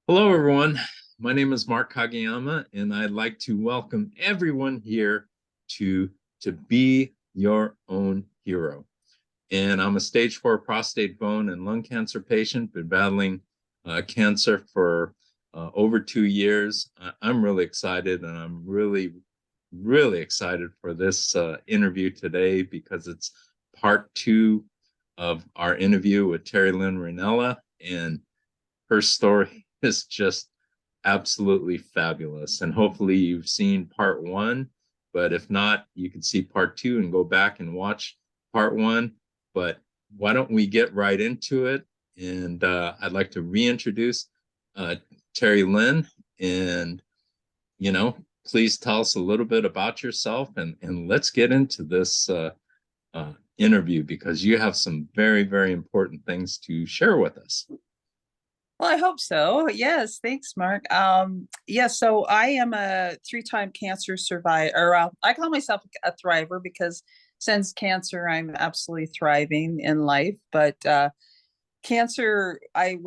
Hello, everyone. My name is Mark Kageyama, and I'd like to welcome everyone here to Be Your Own Hero. And I'm a stage 4 prostate, bone, and lung cancer patient, been battling cancer for over 2 years. I'm really excited, and I'm really excited for this interview today because it's part 2 of our interview with Terrilynn Renella, and her story is just absolutely fabulous. And hopefully you've seen part 1, but if not, you can see part 2 and go back and watch part 1. But why don't we get right into it? And I'd like to reintroduce Terrilynn, and please tell us a little bit about yourself, and let's get into this interview because you have some very important things to share with us. Well, I hope so. Yes, thanks, Mark. So I am a three-time cancer survivor. I call myself a thriver because since cancer, I'm absolutely thriving in life. But cancer, I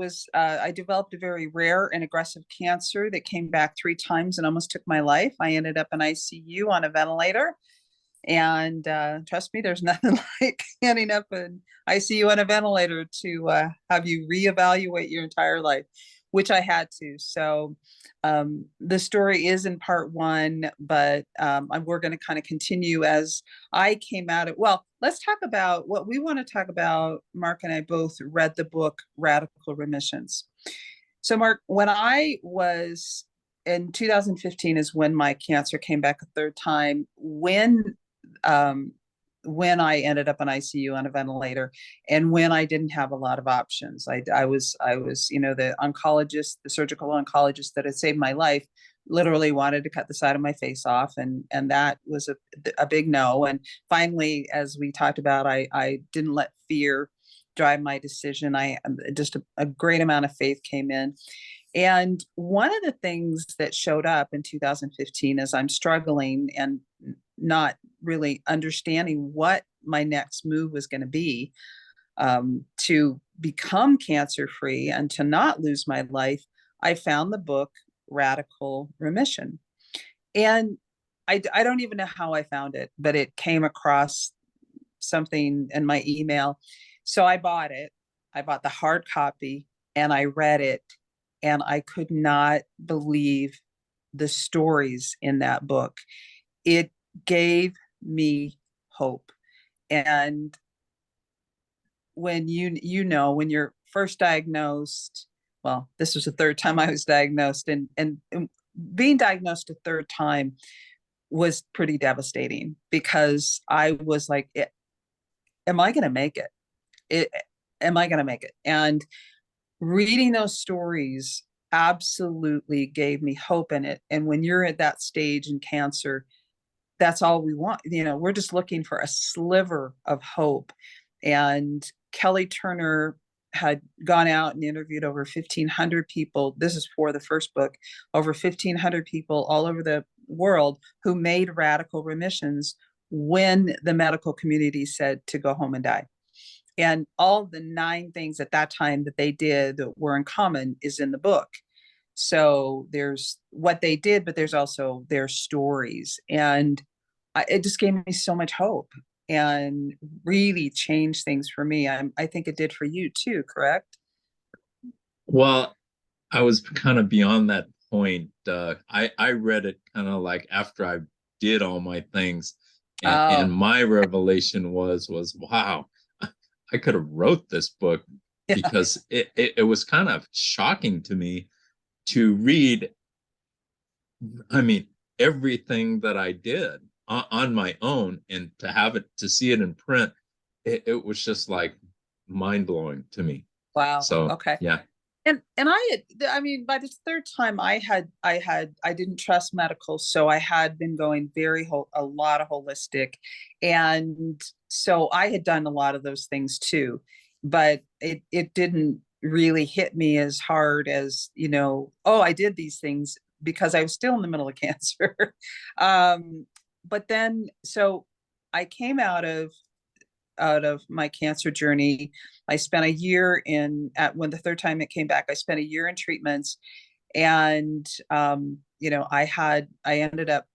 developed a very rare and aggressive cancer that came back 3 times and almost took my life. I ended up in ICU on a ventilator. And trust me, there's nothing like ending up in ICU on a ventilator to have you reevaluate your entire life, which I had to. So the story is in part 1, but we're going to kind of continue as I came out of. Well, let's talk about what we want to talk about. Mark and I both read the book Radical Remissions. So, Mark, when I was in 2015 is when my cancer came back a third time. When I ended up in ICU on a ventilator, and when I didn't have a lot of options. I was, the oncologist, the surgical oncologist that had saved my life, literally wanted to cut the side of my face off, and that was a big no. And finally, as we talked about, I didn't let fear drive my decision. I just a great amount of faith came in. And one of the things that showed up in 2015 as I'm struggling and not really understanding what my next move was going to be, to become cancer free and to not lose my life, I found the book Radical Remission. And I don't even know how I found it, but it came across something in my email. So I bought it. I bought the hard copy and I read it, and I could not believe the stories in that book. It gave me hope. And when when you're first diagnosed, well, this was the third time I was diagnosed, and being diagnosed a third time was pretty devastating because I was like, am I going to make it? Am I going to make it? And reading those stories absolutely gave me hope in it. And when you're at that stage in cancer, that's all we want. We're just looking for a sliver of hope. And Kelly Turner had gone out and interviewed over 1,500 people. This is for the first book, over 1,500 people all over the world who made radical remissions when the medical community said to go home and die. And all the 9 things at that time that they did that were in common is in the book. So there's what they did, but there's also their stories. And it just gave me so much hope and really changed things for me. I think it did for you too, correct? Well, I was kind of beyond that point. I read it kind of like after I did all my things, and Oh, my revelation was wow, I could have wrote this book yeah. because it was kind of shocking to me to read. I mean, everything that I did on my own, and to see it in print, it was just like mind blowing to me. Wow. So Okay. yeah. And I mean, by the third time I didn't trust medical. So I had been going a lot of holistic. And so I had done a lot of those things too, but it didn't really hit me as hard as, oh, I did these things because I was still in the middle of cancer. But then, so I came out of my cancer journey. I spent a year when the third time it came back, I spent a year in treatments. And, I ended up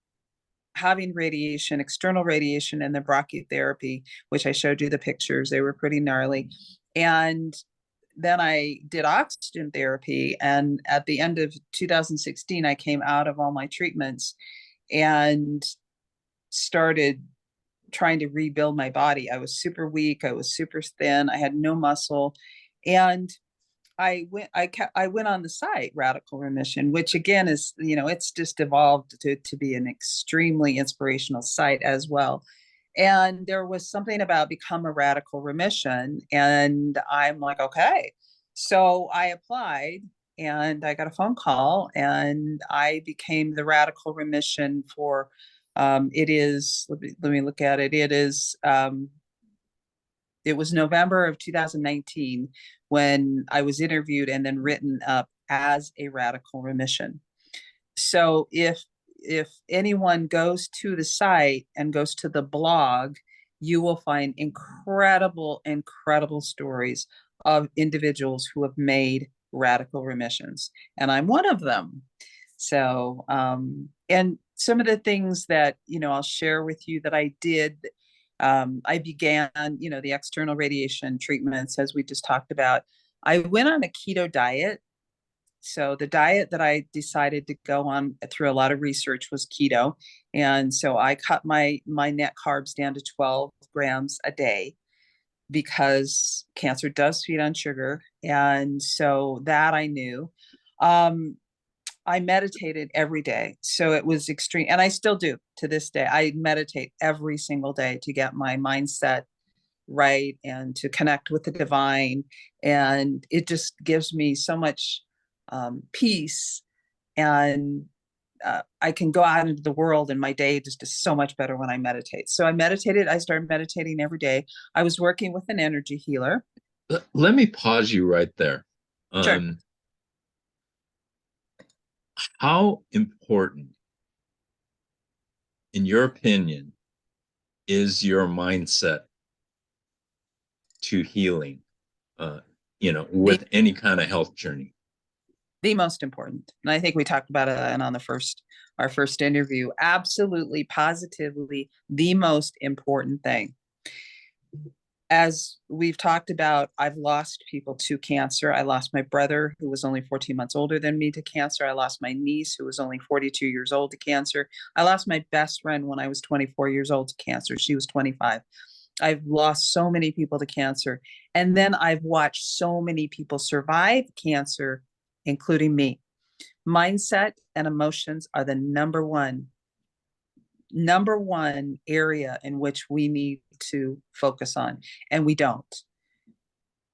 having radiation, external radiation, and the brachytherapy, which I showed you the pictures. They were pretty gnarly. And then I did oxygen therapy. And at the end of 2016, I came out of all my treatments and started trying to rebuild my body. I was super weak. I was super thin. I had no muscle. And I went on the site Radical Remission, which again is, it's just evolved to be an extremely inspirational site as well. And there was something about become a radical remission. And I'm like, okay. So I applied and I got a phone call and I became the radical remission for it is, let me look at it. It was November of 2019 when I was interviewed and then written up as a radical remission. So if anyone goes to the site and goes to the blog, you will find incredible stories of individuals who have made radical remissions. And I'm one of them. So, and some of the things that, I'll share with you that I did, I began, the external radiation treatments, as we just talked about. I went on a keto diet. So the diet that I decided to go on through a lot of research was keto. And so I cut my net carbs down to 12 grams a day because cancer does feed on sugar. And so that I knew. I meditated every day. So it was extreme. And I still do to this day. I meditate every single day to get my mindset right and to connect with the divine. And it just gives me so much peace. And I can go out into the world and my day just is so much better when I meditate. So I started meditating every day. I was working with an energy healer. Let me pause you right there. Sure. How important, in your opinion, is your mindset to healing, with any kind of health journey? The most important. And I think we talked about it on our first interview. Absolutely, positively, the most important thing. As we've talked about, I've lost people to cancer. I lost my brother, who was only 14 months older than me, to cancer. I lost my niece, who was only 42 years old, to cancer. I lost my best friend when I was 24 years old to cancer. She was 25. I've lost so many people to cancer. And then I've watched so many people survive cancer, including me. Mindset and emotions are the number one area in which we need to focus on, and we don't.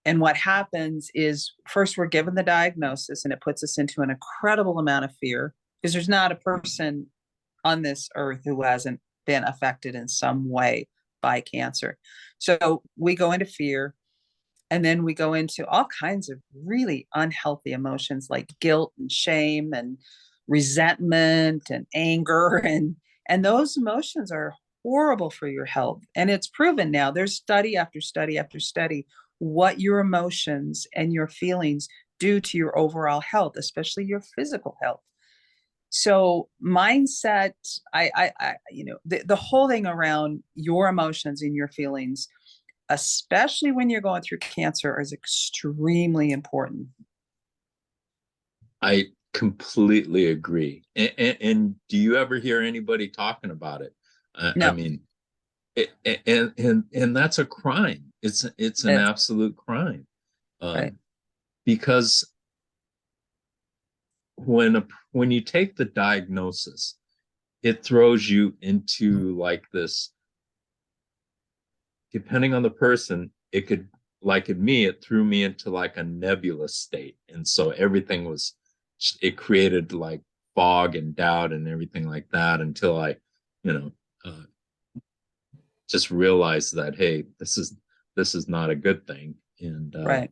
And what happens is, first we're given the diagnosis and it puts us into an incredible amount of fear, because there's not a person on this earth who hasn't been affected in some way by cancer. So we go into fear, and then we go into all kinds of really unhealthy emotions like guilt and shame and resentment and anger. And those emotions are horrible for your health. And it's proven now. There's study after study after study what your emotions and your feelings do to your overall health, especially your physical health. So mindset, the whole thing around your emotions and your feelings, especially when you're going through cancer, is extremely important. I completely agree. And do you ever hear anybody talking about it? No. I mean, and that's a crime. It's an absolute crime, right. Because when you take the diagnosis, it throws you into like this. Depending on the person, it could, like in me, it threw me into like a nebulous state, and so it created like fog and doubt and everything like that until I, uh, just realized that, hey, this is not a good thing. And right.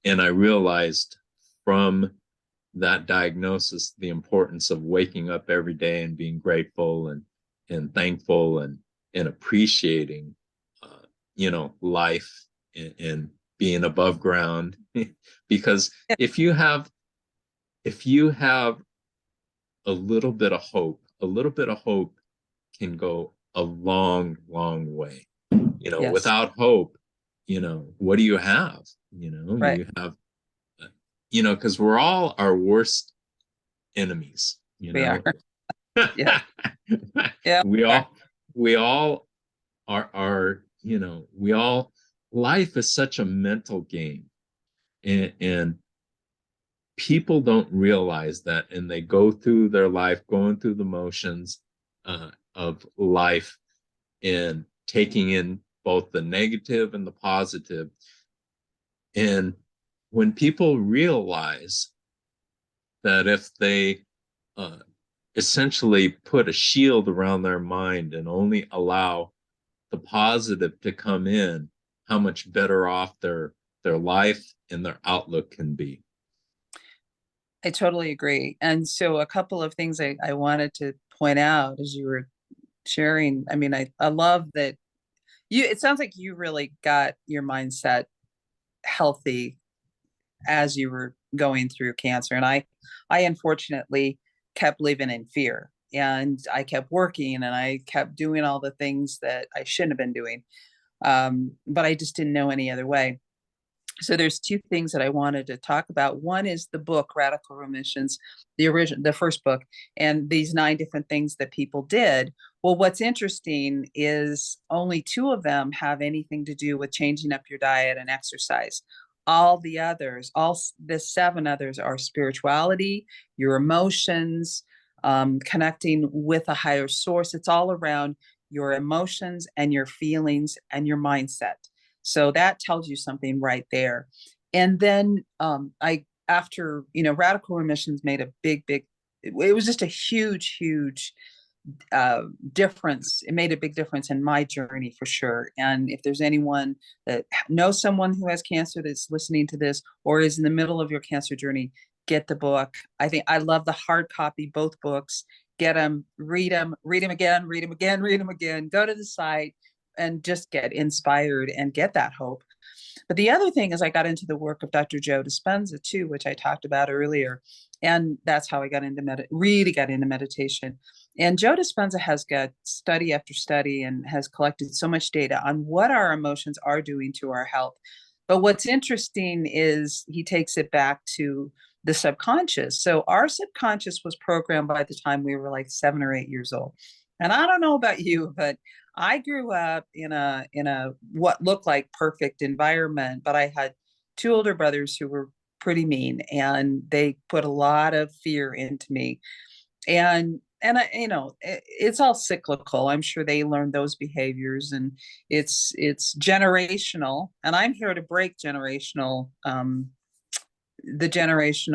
I realized from that diagnosis the importance of waking up every day and being grateful and thankful and appreciating life and being above ground. Because if you have if you have a little bit of hope, a little bit of hope can go a long, long way. Yes, Without hope, what do you have? right. You have, because we're all our worst enemies, We are. Yeah, yeah, we we are. all, we all we all, life is such a mental game. And people don't realize that, and they go through their life going through the motions of life and taking in both the negative and the positive. And when people realize that if they uh, essentially put a shield around their mind and only allow the positive to come in, how much better off their life and their outlook can be. I totally agree. And so a couple of things I wanted to point out as you were sharing. I mean, I love that it sounds like you really got your mindset healthy as you were going through cancer. And I unfortunately kept living in fear, and I kept working and I kept doing all the things that I shouldn't have been doing. But I just didn't know any other way. So there's two things that I wanted to talk about. One is the book Radical Remissions, the first book, and these 9 different things that people did. Well, what's interesting is only 2 of them have anything to do with changing up your diet and exercise. All the others, all the 7 others, are spirituality, your emotions, connecting with a higher source. It's all around your emotions and your feelings and your mindset. So that tells you something right there. And then I, after, Radical Remissions made a big, it was just a huge difference. It made a big difference in my journey for sure. And if there's anyone that knows someone who has cancer that's listening to this or is in the middle of your cancer journey, get the book. I think I love the hard copy, both books. Get them, read them again, read them again, read them again. Go to the site and just get inspired and get that hope. But the other thing is I got into the work of Dr. Joe Dispenza too, which I talked about earlier. And that's how I got into really got into meditation. And Joe Dispenza has got study after study and has collected so much data on what our emotions are doing to our health. But what's interesting is he takes it back to the subconscious. So our subconscious was programmed by the time we were like 7 or 8 years old. And I don't know about you, but I grew up in a what looked like perfect environment, but I had 2 older brothers who were pretty mean, and they put a lot of fear into me. And I, it's all cyclical. I'm sure they learned those behaviors, and it's generational. And I'm here to break the generational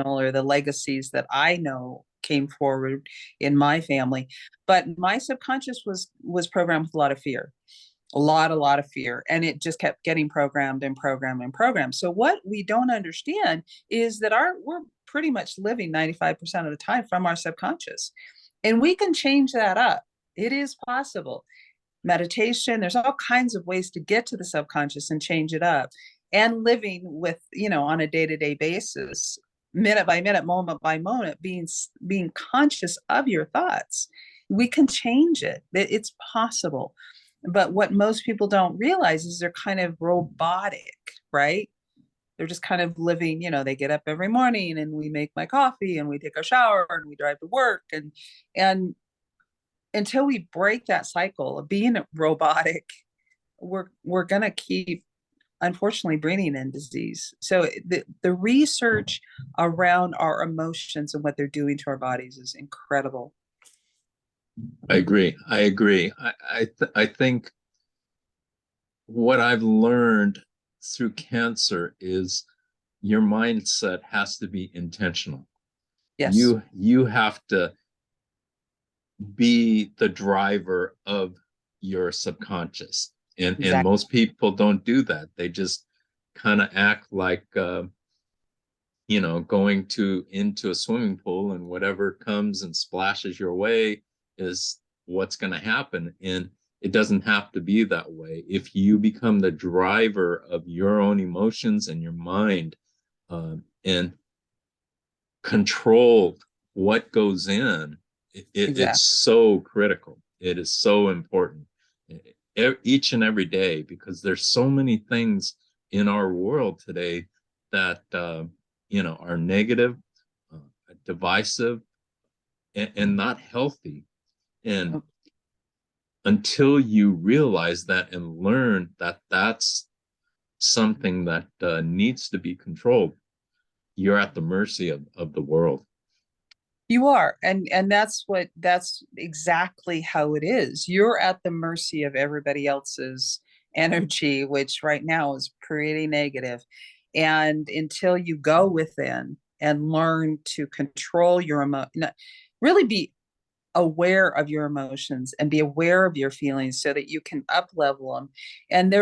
or the legacies that I know came forward in my family. But my subconscious was programmed with a lot of fear, a lot of fear, and it just kept getting programmed and programmed and programmed. So what we don't understand is that we're pretty much living 95% of the time from our subconscious, and we can change that up. It is possible. Meditation, there's all kinds of ways to get to the subconscious and change it up, and living with, on a day-to-day basis, minute by minute, moment by moment, being conscious of your thoughts. We can change it. It's possible. But what most people don't realize is they're kind of robotic, right? They're just kind of living, they get up every morning and we make my coffee and we take a shower and we drive to work, and until we break that cycle of being robotic, we're gonna keep, unfortunately, breeding in disease. So the research around our emotions and what they're doing to our bodies is incredible. I agree. I think what I've learned through cancer is your mindset has to be intentional. Yes, You have to be the driver of your subconscious. And exactly. most people don't do that. They just kind of act like going into a swimming pool, and whatever comes and splashes your way is what's going to happen. And it doesn't have to be that way. If you become the driver of your own emotions and your mind, and control what goes in, it's Exactly. so critical. It is so important each and every day, because there's so many things in our world today that are negative, uh, divisive, and not healthy. And until you realize that and learn that that's something that needs to be controlled, you're at the mercy of the world. You are, and that's exactly how it is. You're at the mercy of everybody else's energy, which right now is pretty negative. And until you go within and learn to control your really be aware of your emotions and be aware of your feelings so that you can up level them. And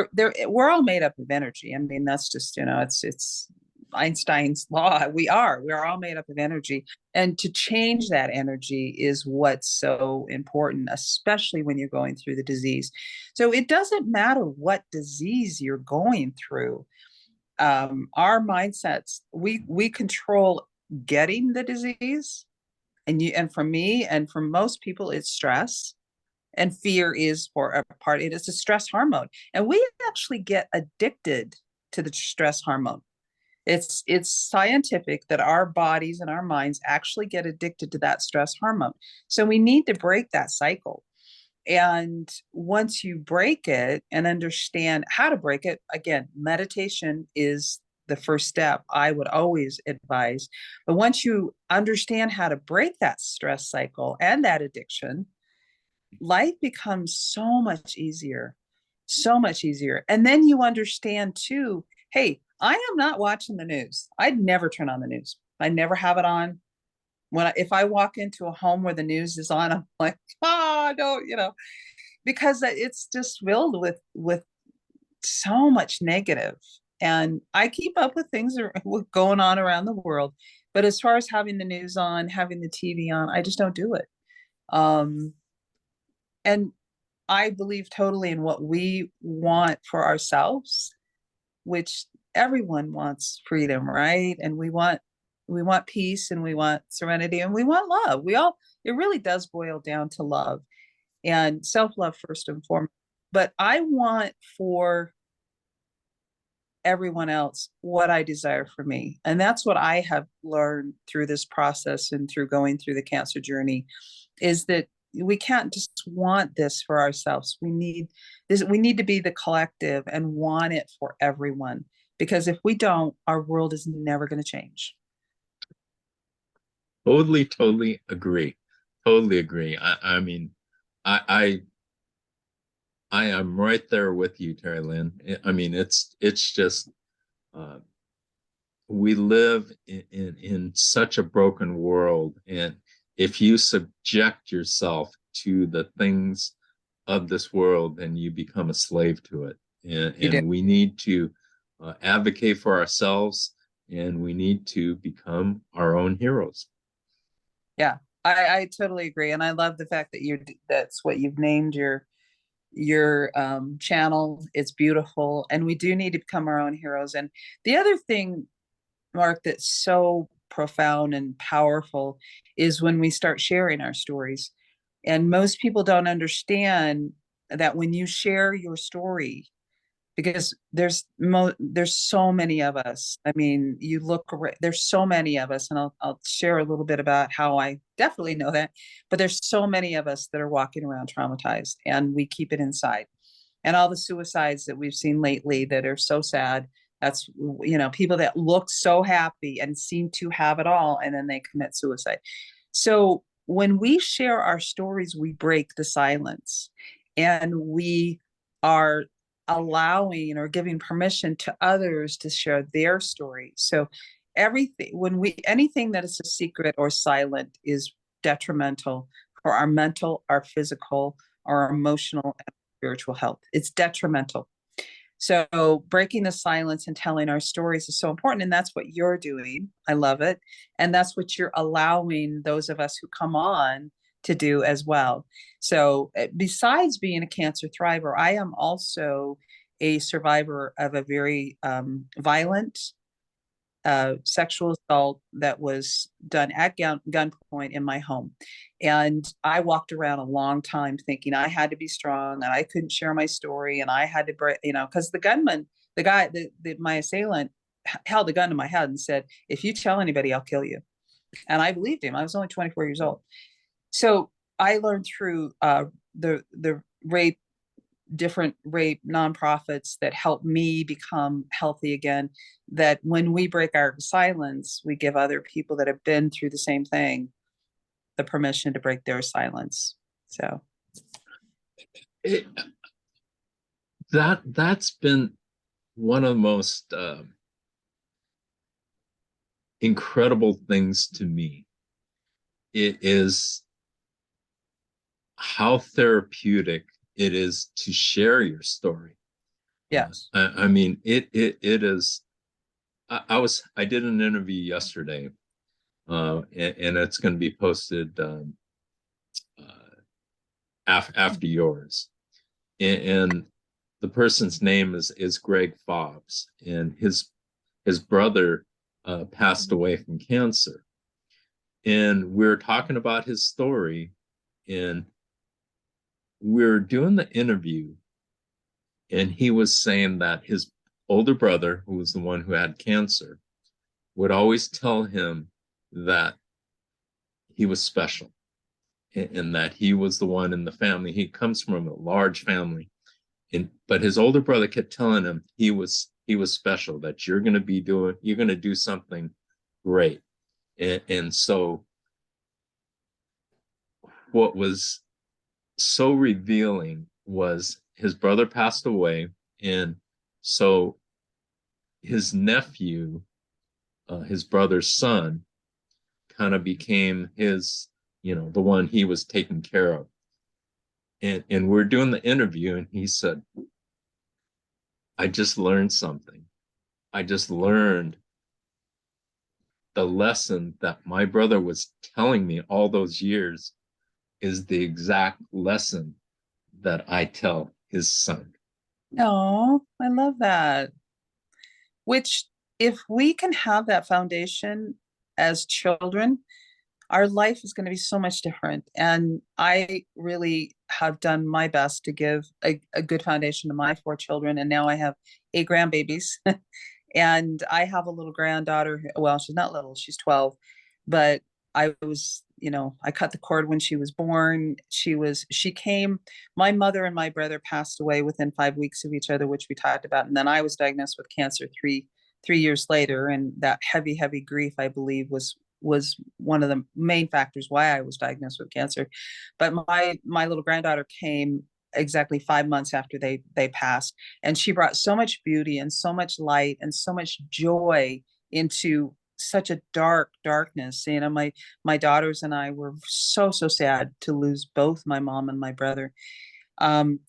we're all made up of energy. I mean, that's just, it's Einstein's law. We're all made up of energy. And to change that energy is what's so important, especially when you're going through the disease. So it doesn't matter what disease you're going through. Our mindsets, we control getting the disease, and for me and for most people it's stress, and fear is for a part, it is a stress hormone, and we actually get addicted to the stress hormone. It's scientific that our bodies and our minds actually get addicted to that stress hormone. So we need to break that cycle. And once you break it and understand how to break it, again, meditation is the first step I would always advise. But once you understand how to break that stress cycle and that addiction, life becomes so much easier, so much easier. And then you understand too, hey, I am not watching the news. I'd never turn on the news. I never have it on. If I walk into a home where the news is on, I'm like, no, because it's just filled with so much negative. And I keep up with things that are going on around the world, but as far as having the news on, having the TV on, I just don't do it. Um, and I believe totally in what we want for ourselves, which everyone wants freedom, right? And we want peace, and we want serenity, and we want love. It really does boil down to love and self-love first and foremost. But I want for everyone else what I desire for me. And that's what I have learned through this process and through going through the cancer journey, is that we can't just want this for ourselves. We need this, we need to be the collective and want it for everyone. Because if we don't, our world is never going to change. Totally agree. Totally agree. I mean, I I am right there with you, Terrilynn. I mean, it's just uh, we live in such a broken world, and if you subject yourself to the things of this world, then you become a slave to it. And, You do. and we need to advocate for ourselves, and we need to become our own heroes. Yeah, I totally agree. And I love the fact that that's what you've named your channel. It's beautiful. And we do need to become our own heroes. And the other thing, Mark, that's so profound and powerful is when we start sharing our stories. And most people don't understand that when you share your story, because there's so many of us. I mean, you look around, there's so many of us, and I'll share a little bit about how I definitely know that. But there's so many of us that are walking around traumatized, and we keep it inside. And all the suicides that we've seen lately that are so sad, that's, people that look so happy and seem to have it all, and then they commit suicide. So when we share our stories, we break the silence, and we are allowing or giving permission to others to share their story. So anything that is a secret or silent is detrimental for our mental, our physical, our emotional, and spiritual health. It's detrimental. So breaking the silence and telling our stories is so important. And that's what you're doing. I love it. And that's what you're allowing those of us who come on to do as well. So besides being a cancer thriver, I am also a survivor of a very violent sexual assault that was done at gunpoint in my home. And I walked around a long time thinking I had to be strong and I couldn't share my story and I had to break, because the gunman, the guy, my assailant held a gun to my head and said, if you tell anybody, I'll kill you. And I believed him. I was only 24 years old. So I learned through the rape different rape nonprofits that help me become healthy again, that when we break our silence, we give other people that have been through the same thing the permission to break their silence. So it, that's been one of the most incredible things to me. It is how therapeutic it is to share your story. yes. I mean, it is. I did an interview yesterday, and it's going to be posted after yours. And the person's name is Greg Fobbs, and his brother passed away from cancer. And we're talking about his story, and we're doing the interview, and he was saying that his older brother, who was the one who had cancer, would always tell him that he was special and that he was the one in the family. He comes from a large family, but his older brother kept telling him he was special, that you're going to do something great. And so what was so revealing was his brother passed away, and so his nephew, his brother's son, kind of became his, the one he was taking care of. And we're doing the interview, and he said, I just learned something. I just learned the lesson that my brother was telling me all those years is the exact lesson that I tell his son. Oh, I love that. Which, if we can have that foundation as children, our life is going to be so much different. And I really have done my best to give a good foundation to my 4 children. And now I have 8 grandbabies. And I have a little granddaughter. Well, she's not little, she's 12. But I was, I cut the cord when she was born. She came, my mother and my brother passed away within 5 weeks of each other, which we talked about. And then I was diagnosed with cancer three years later. And that heavy, heavy grief, I believe, was one of the main factors why I was diagnosed with cancer. But my little granddaughter came exactly 5 months after they passed, and she brought so much beauty and so much light and so much joy into such a darkness. My daughters and I were so sad to lose both my mom and my brother. And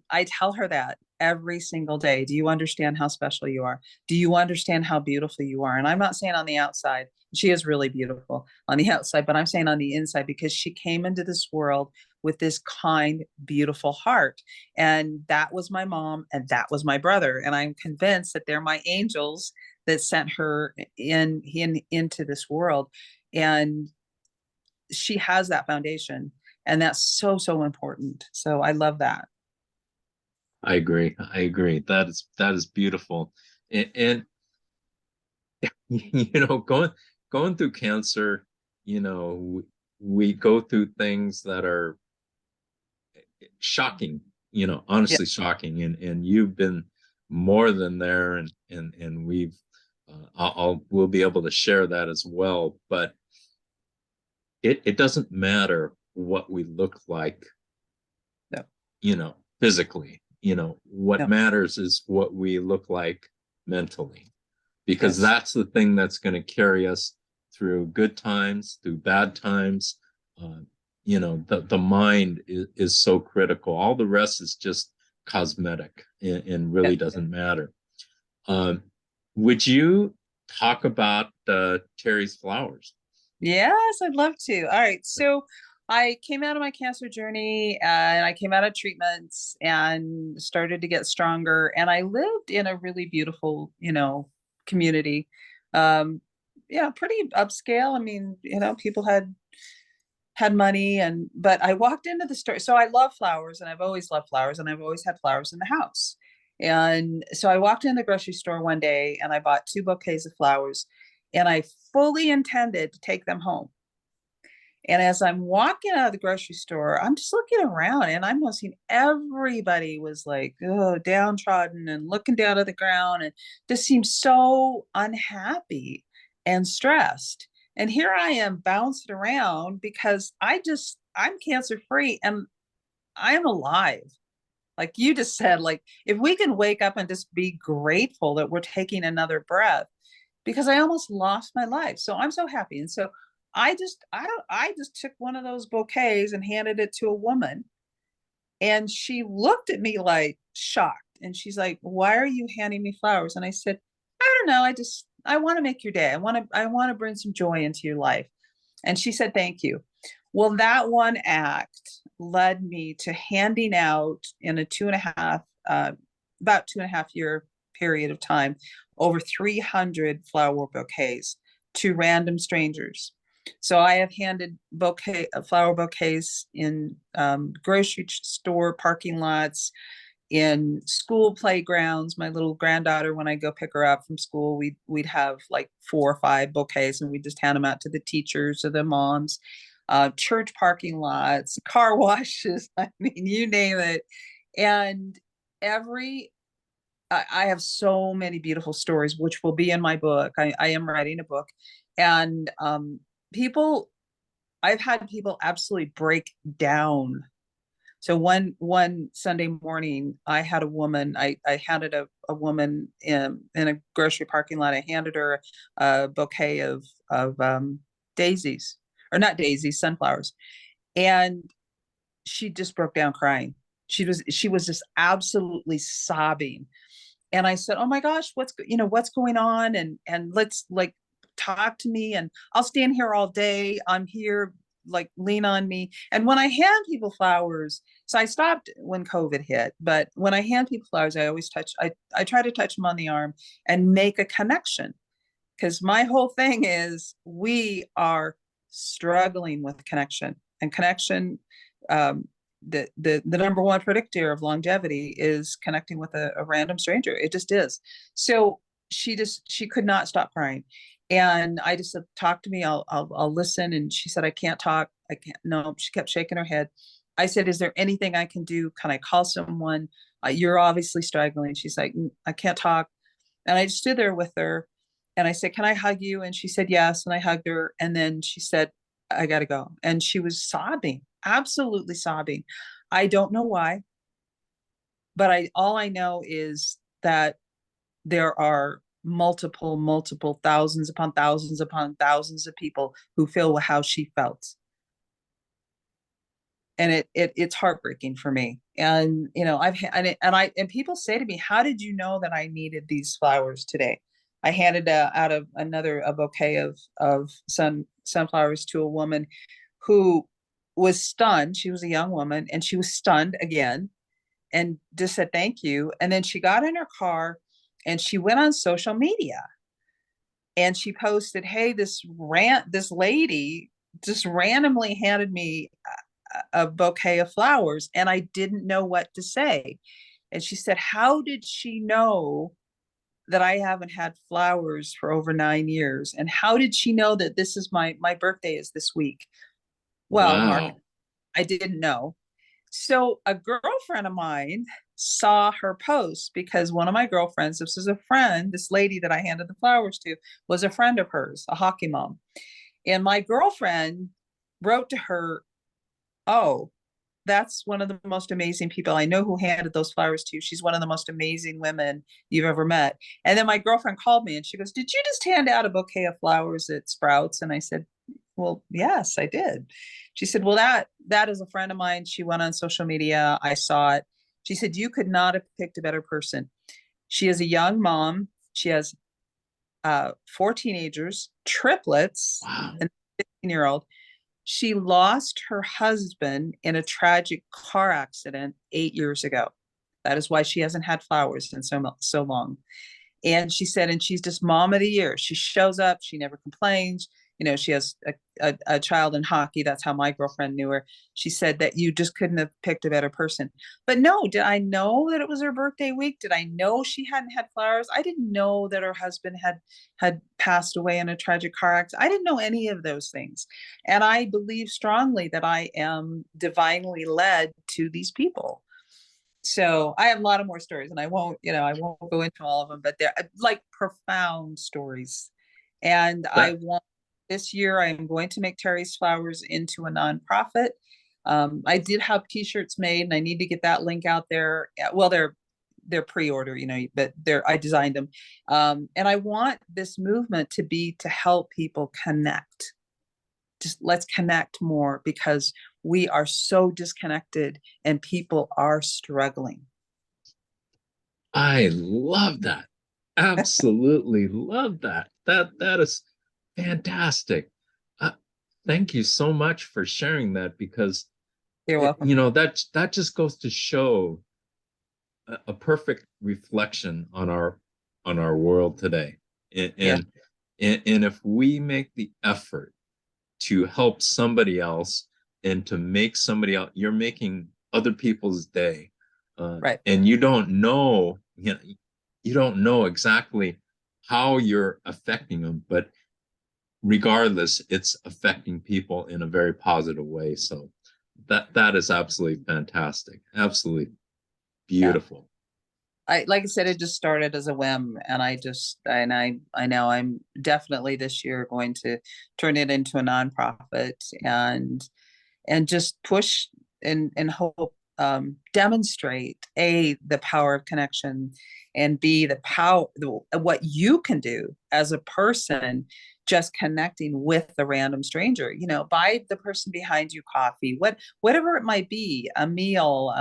I tell her that every single day. Do you understand how special you are? Do you understand how beautiful you are? And I'm not saying on the outside. She is really beautiful on the outside, but I'm saying on the inside, because she came into this world with this kind, beautiful heart. And that was my mom and that was my brother. And I'm convinced that they're my angels that sent her into this world. And she has that foundation. And that's so important. So I love that. I agree. That is beautiful. And going through cancer, we go through things that are shocking, Yeah. honestly shocking. And you've been more than there, and we'll be able to share that as well. But it doesn't matter what we look like, No. Physically. What No. matters is what we look like mentally, because Yes. that's the thing that's going to carry us through good times, through bad times. The mind is so critical. All the rest is just cosmetic, and really Yeah. doesn't matter. Would you talk about Terry's flowers? Yes, I'd love to. All right. So I came out of my cancer journey and I came out of treatments and started to get stronger. And I lived in a really beautiful, community Yeah, pretty upscale. I mean, people had money, but I walked into the store. So I love flowers, and I've always loved flowers, and I've always had flowers in the house. And so I walked in the grocery store one day and I bought 2 bouquets of flowers, and I fully intended to take them home. And as I'm walking out of the grocery store, I'm just looking around, and I'm noticing everybody was like, oh, downtrodden and looking down at the ground and just seemed so unhappy and stressed. And here I am bouncing around because I'm cancer free and I am alive. Like you just said, like if we can wake up and just be grateful that we're taking another breath, because I almost lost my life. So I'm so happy. And so I just took one of those bouquets and handed it to a woman. And she looked at me like shocked. And she's like, "Why are you handing me flowers?" And I said, "I don't know. I want to make your day. I want to bring some joy into your life." And she said, "Thank you." Well, that one act led me to handing out in a about 2.5 year period of time, over 300 flower bouquets to random strangers. So I have handed flower bouquets in grocery store parking lots, in school playgrounds. My little granddaughter, when I go pick her up from school, we'd have like 4 or 5 bouquets, and we just hand them out to the teachers or the moms. Church parking lots, car washes. I mean, you name it. And I have so many beautiful stories, which will be in my book. I am writing a book, and people, I've had people absolutely break down. So one Sunday morning, I had a woman. I handed a woman in a grocery parking lot. I handed her a bouquet of daisies, or not daisies, sunflowers, and she just broke down crying. She was just absolutely sobbing. And I said, "Oh my gosh, what's going on? And let's like talk to me, and I'll stand here all day. I'm here, like lean on me." And when I hand people flowers, so I stopped when COVID hit, but when I hand people flowers, I try to touch them on the arm and make a connection, because my whole thing is we are struggling with connection, and connection, um, the number one predictor of longevity is connecting with a random stranger. It just is. So she could not stop crying, and I just said, "Talk to me. I'll listen." And she said, "I can't talk. I can't." No, she kept shaking her head. I said, "Is there anything I can do? Can I call someone? You're obviously struggling." She's like, "I can't talk." And I stood there with her, and I said, "Can I hug you?" And she said, "Yes." And I hugged her. And then she said, "I got to go." And she was sobbing, absolutely sobbing. I don't know why, but all I know is that there are multiple thousands thousands of people who feel how she felt. And it's heartbreaking for me. And and people say to me, "How did you know that I needed these flowers today?" I handed out of a bouquet of sunflowers to a woman who was stunned. She was a young woman, and she was stunned again, and just said thank you. And then she got in her car and she went on social media, and she posted, "Hey, this lady just randomly handed me a bouquet of flowers, and I didn't know what to say." And she said, "How did she know that I haven't had flowers for over 9 years? And how did she know that this is my birthday is this week?" Well, Mark, Wow. I didn't know. So a girlfriend of mine saw her post, because one of my girlfriends, this lady that I handed the flowers to, was a friend of hers, a hockey mom. And my girlfriend wrote to her, "Oh, that's one of the most amazing people I know who handed those flowers to you. She's one of the most amazing women you've ever met." And then my girlfriend called me and she goes, "Did you just hand out a bouquet of flowers at Sprouts?" And I said, "Well, yes, I did." She said, "Well, that is a friend of mine. She went on social media. I saw it." She said, "You could not have picked a better person." She is a young mom. She has 4 teenagers, triplets, Wow. and a 15-year-old. She lost her husband in a tragic car accident 8 years ago. That is why she hasn't had flowers in so long. And she said, and she's just mom of the year. She shows up, she never complains. She has a child in hockey. That's how my girlfriend knew her. She said that you just couldn't have picked a better person. But no, did I know that it was her birthday week? Did I know she hadn't had flowers? I didn't know that her husband had passed away in a tragic car accident. I didn't know any of those things. And I believe strongly that I am divinely led to these people. So I have a lot of more stories, and I won't go into all of them, but they're like profound stories. And I That want this year, I am going to make Terry's Flowers into a nonprofit. I did have T-shirts made, and I need to get that link out there. Well, they're pre-order, but I designed them, and I want this movement to be to help people connect. Just let's connect more, because we are so disconnected and people are struggling. I love that. Absolutely love that. That is fantastic. Uh, Thank you so much for sharing that, because You're welcome. that just goes to show a perfect reflection on our world today. And, Yeah, and and if we make the effort to help somebody else and to make somebody else, you're making other people's day. right. And you don't know exactly how you're affecting them, but regardless, it's affecting people in a very positive way. So that is absolutely fantastic. Absolutely Yeah. beautiful. Like I said, it just started as a whim, and I know I'm definitely this year going to turn it into a nonprofit, and just push and hope, demonstrate the power of connection, and the power, what you can do as a person, just connecting with a random stranger, buy the person behind you coffee, whatever it might be, a meal.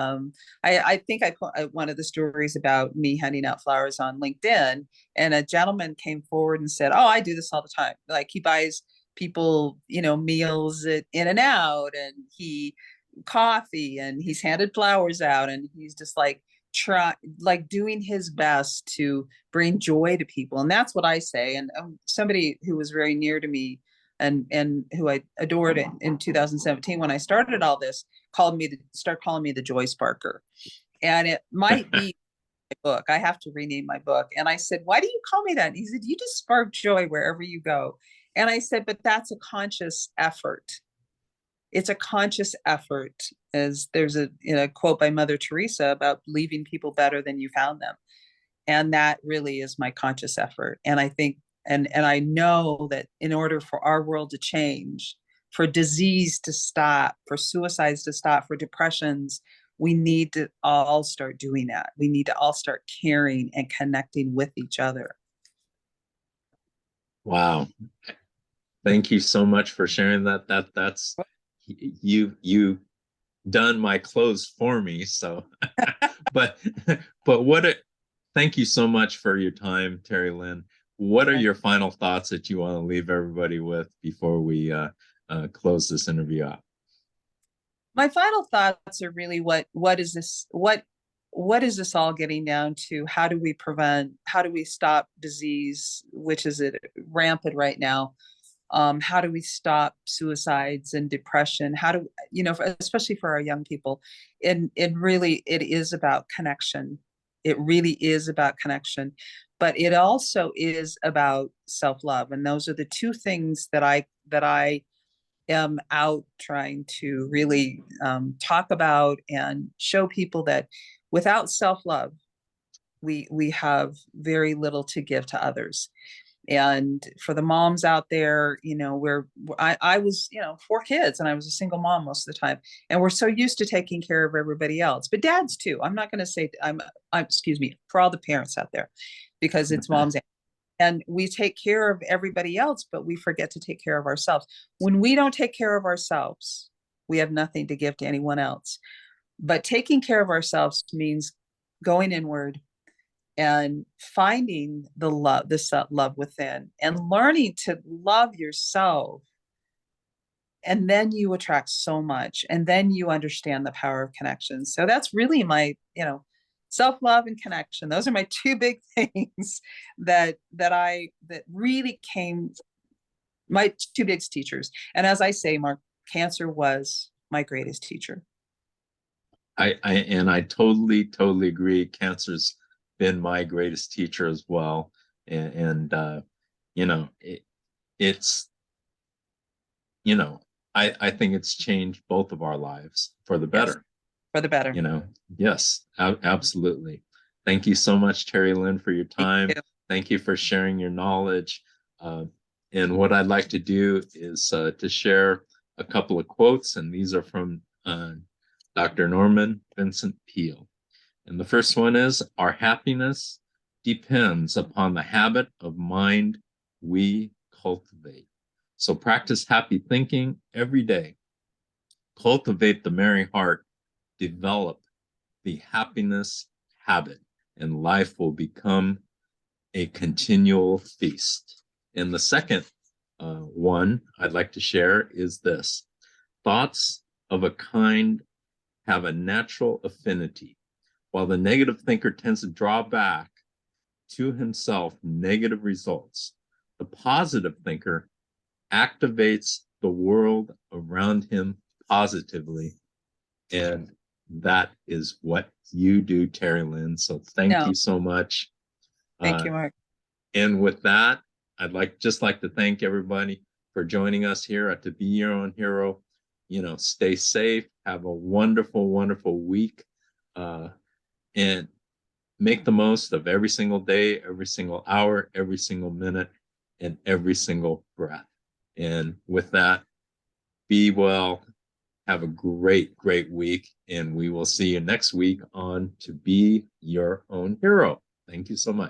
I think I put one of the stories about me handing out flowers on LinkedIn, and a gentleman came forward and said, oh, I do this all the time. Like, he buys people, meals at In-N-Out, and he coffee, and he's handed flowers out, and he's just like doing his best to bring joy to people. And that's what I say. And somebody who was very near to me, and who I adored in 2017 when I started all this, start calling me the joy sparker. And it might be my book. I have to rename my book. And I said, why do you call me that? And he said, you just spark joy wherever you go. And I said, but that's a conscious effort. It's a conscious effort. As there's a quote by Mother Teresa about leaving people better than you found them. And that really is my conscious effort. And I think, and I know that in order for our world to change, for disease to stop, for suicides to stop, for depressions, we need to all start doing that. We need to all start caring and connecting with each other. Wow. Thank you so much for sharing that. That's you done my clothes for me. So, but thank you so much for your time, Terrilynn. What are your final thoughts that you want to leave everybody with before we close this interview out? My final thoughts are really, what is this all getting down to? How do we stop disease, which is rampant right now? How do we stop suicides and depression? How do, especially for our young people? And really, it is about connection. It really is about connection, but it also is about self-love. And those are the two things that I am out trying to really talk about and show people, that without self-love, we have very little to give to others. And for the moms out there, I was, 4 kids, and I was a single mom most of the time. And we're so used to taking care of everybody else, but dads too. I'm not going to say excuse me, for all the parents out there, because it's moms. And we take care of everybody else, but we forget to take care of ourselves. When we don't take care of ourselves, we have nothing to give to anyone else. But taking care of ourselves means going inward and finding the love within, and learning to love yourself. And then you attract so much, and then you understand the power of connection. So that's really my self-love and connection. Those are my two big things that really came, my two biggest teachers. And as I say, Mark, cancer was my greatest teacher. I totally agree. Cancer's been my greatest teacher as well. And you know, it's, you know, I think it's changed both of our lives for the better. Yes, for the better. You know, yes, absolutely. Thank you so much, Terrilynn, for your time. Thank you for sharing your knowledge. And what I'd like to do is to share a couple of quotes, and these are from Dr. Norman Vincent Peale. And the first one is, our happiness depends upon the habit of mind we cultivate. So practice happy thinking every day. Cultivate the merry heart. Develop the happiness habit, and life will become a continual feast. And the second one I'd like to share is this: thoughts of a kind have a natural affinity. While the negative thinker tends to draw back to himself negative results, the positive thinker activates the world around him positively. And that is what you do, Terrilynn. So thank you so much. Thank you, Mark. And with that, I'd like to thank everybody for joining us here at To Be Your Own Hero. You know, stay safe, have a wonderful, wonderful week, and make the most of every single day, every single hour, every single minute, and every single breath. And with that, be well, have a great, great week, and we will see you next week on To Be Your Own Hero. Thank you so much.